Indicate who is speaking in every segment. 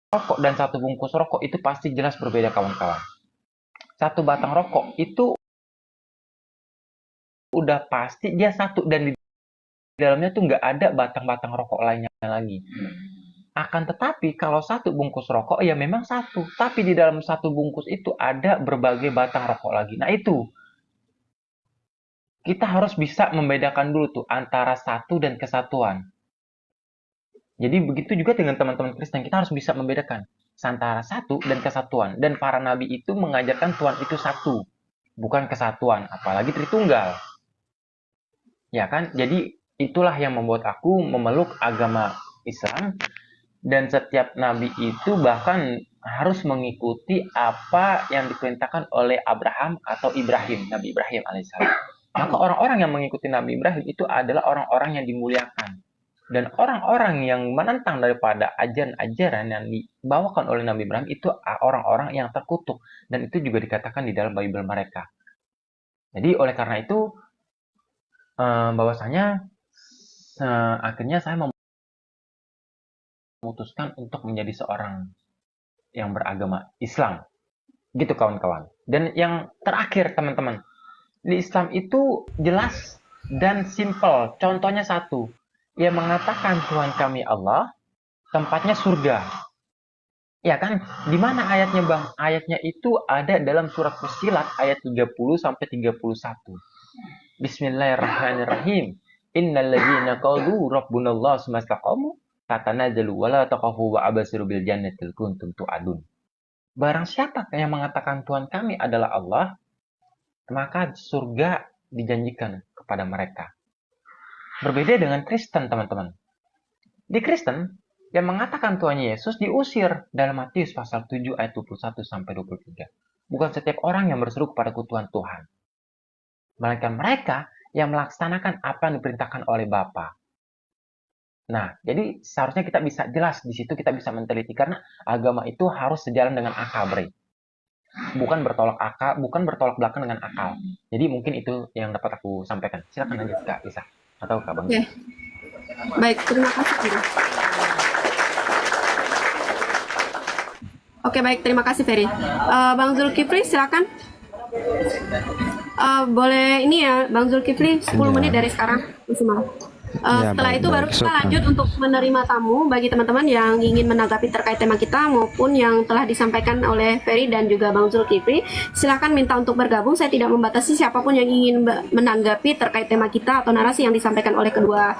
Speaker 1: rokok dan satu bungkus rokok itu pasti jelas berbeda, kawan-kawan. Satu batang rokok itu udah pasti dia satu, dan di dalamnya tuh nggak ada batang-batang rokok lainnya lagi. Akan tetapi kalau satu bungkus rokok ya memang satu, tapi di dalam satu bungkus itu ada berbagai batang rokok lagi. Nah itu, kita harus bisa membedakan dulu tuh antara satu dan kesatuan. Jadi begitu juga dengan teman-teman Kristen, kita harus bisa membedakan antara satu dan kesatuan. Dan para nabi itu mengajarkan Tuhan itu satu, bukan kesatuan, apalagi Tritunggal. Ya kan? Jadi itulah yang membuat aku memeluk agama Islam. Dan setiap nabi itu bahkan harus mengikuti apa yang diperintahkan oleh Abraham atau Ibrahim, Nabi Ibrahim alaihissalam. Maka orang-orang yang mengikuti Nabi Ibrahim itu adalah orang-orang yang dimuliakan. Dan orang-orang yang menentang daripada ajaran-ajaran yang dibawakan oleh Nabi Ibrahim itu orang-orang yang terkutuk. Dan itu juga dikatakan di dalam Bible mereka. Jadi oleh karena itu, bahwasanya akhirnya saya memutuskan untuk menjadi seorang yang beragama Islam. Gitu kawan-kawan. Dan yang terakhir teman-teman, di Islam itu jelas dan simple. Contohnya satu, ia mengatakan Tuhan kami Allah, tempatnya surga. Ya kan? Di mana ayatnya, Bang? Ayatnya itu ada dalam surat Fussilat ayat 30 sampai 31. Bismillahirrahmanirrahim. Innal ladzina qalu rabbunallahu tsumma istaqamu tatanazzalu wala taqafu wa abasiru bil jannatil kuntum tu'adun. Barang siapa yang mengatakan Tuhan kami adalah Allah, maka surga dijanjikan kepada mereka. Berbeda dengan Kristen, teman-teman. Di Kristen, yang mengatakan Tuhan Yesus diusir dalam Matius pasal 7 ayat 21 sampai 23. Bukan setiap orang yang berseru kepada Tuhan Tuhan, melainkan mereka yang melaksanakan apa yang diperintahkan oleh Bapa. Nah, jadi seharusnya kita bisa jelas di situ, kita bisa meneliti, karena agama itu harus sejalan dengan akal, Bre. Bukan bertolak belakang dengan akal. Jadi mungkin itu yang dapat aku sampaikan. Silakan lanjut Kak Lisa atau Kak Bang.
Speaker 2: Oke. Baik, terima kasih. Oke, baik, terima kasih Ferry. Bang Zulkifli silakan. Boleh ini ya, Bang Zulkifli 10 menit dari sekarang maksimal. Setelah itu baru kita lanjut untuk menerima tamu bagi teman-teman yang ingin menanggapi terkait tema kita maupun yang telah disampaikan oleh Ferry dan juga Bang Zulkifli. Silakan minta untuk bergabung. Saya tidak membatasi siapapun yang ingin menanggapi terkait tema kita atau narasi yang disampaikan oleh kedua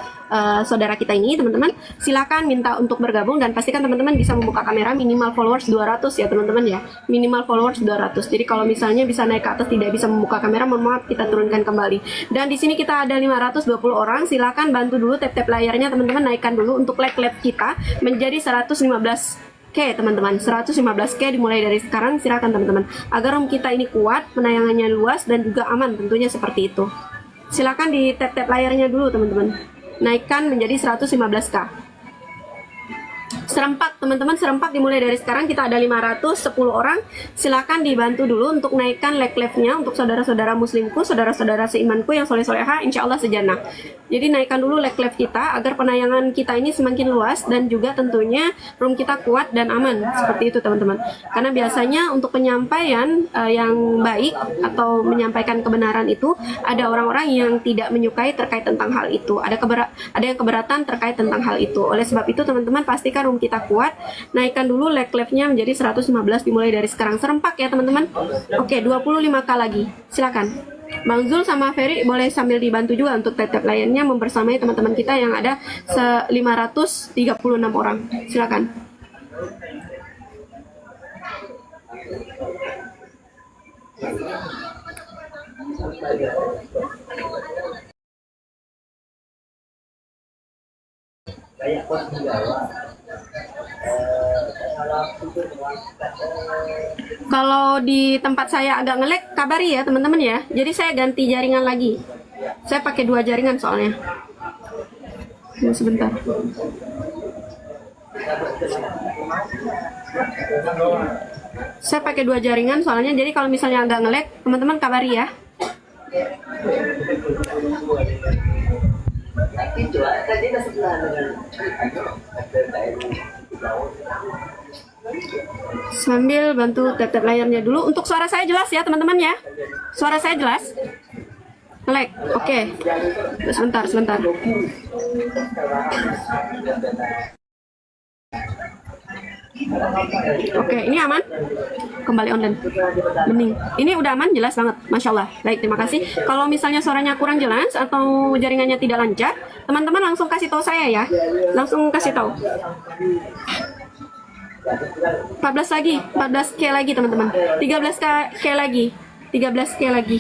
Speaker 2: saudara kita ini, teman-teman. Silakan minta untuk bergabung dan pastikan teman-teman bisa membuka kamera, minimal followers 200 ya teman-teman ya. Minimal followers 200. Jadi kalau misalnya bisa naik ke atas tidak bisa membuka kamera, mohon maaf kita turunkan kembali. Dan di sini kita ada 520 orang. Silakan bantu dulu tap-tap layarnya teman-teman, naikkan dulu untuk like kita menjadi 115K teman-teman. 115K dimulai dari sekarang, silakan teman-teman, agar room kita ini kuat, penayangannya luas dan juga aman tentunya seperti itu. Silakan di tap-tap layarnya dulu teman-teman, naikkan menjadi 115K. Serempak teman-teman, serempak dimulai dari sekarang. Kita ada 510 orang. Silakan dibantu dulu untuk naikkan like-nya untuk saudara-saudara muslimku, saudara-saudara seimanku yang soleh-soleha, insya Allah sejannah. Jadi naikkan dulu like kita agar penayangan kita ini semakin luas dan juga tentunya room kita kuat dan aman. Seperti itu teman-teman. Karena biasanya untuk penyampaian yang baik atau menyampaikan kebenaran itu ada orang-orang yang tidak menyukai terkait tentang hal itu. Ada yang keberatan terkait tentang hal itu. Oleh sebab itu teman-teman pastikan room kita kuat, naikkan dulu like-nya menjadi 115 dimulai dari sekarang. Serempak ya teman-teman. Oke, 25K lagi. Silakan. Bang Zul sama Ferry boleh sambil dibantu juga untuk tap-tap lainnya membersamai teman-teman kita yang ada 536 orang. Silakan. Kalau di tempat saya agak nge-lag, kabari ya teman-teman ya. Jadi saya ganti jaringan lagi. Saya pakai 2 jaringan soalnya. Sebentar. Saya pakai 2 jaringan soalnya. Jadi kalau misalnya agak nge-lag, teman-teman kabari ya. Sambil bantu tap-tap layarnya dulu. Untuk suara saya jelas ya teman-teman ya? Suara saya jelas? Lag, oke. Sebentar. Oke, ini aman? Kembali online. Bening. Ini udah aman, jelas banget. Masya Allah. Baik, terima kasih. Kalau misalnya suaranya kurang jelas atau jaringannya tidak lancar, teman-teman langsung kasih tahu saya ya. Langsung kasih tahu. 14 lagi, 14K lagi teman-teman. 13K lagi. 13K lagi.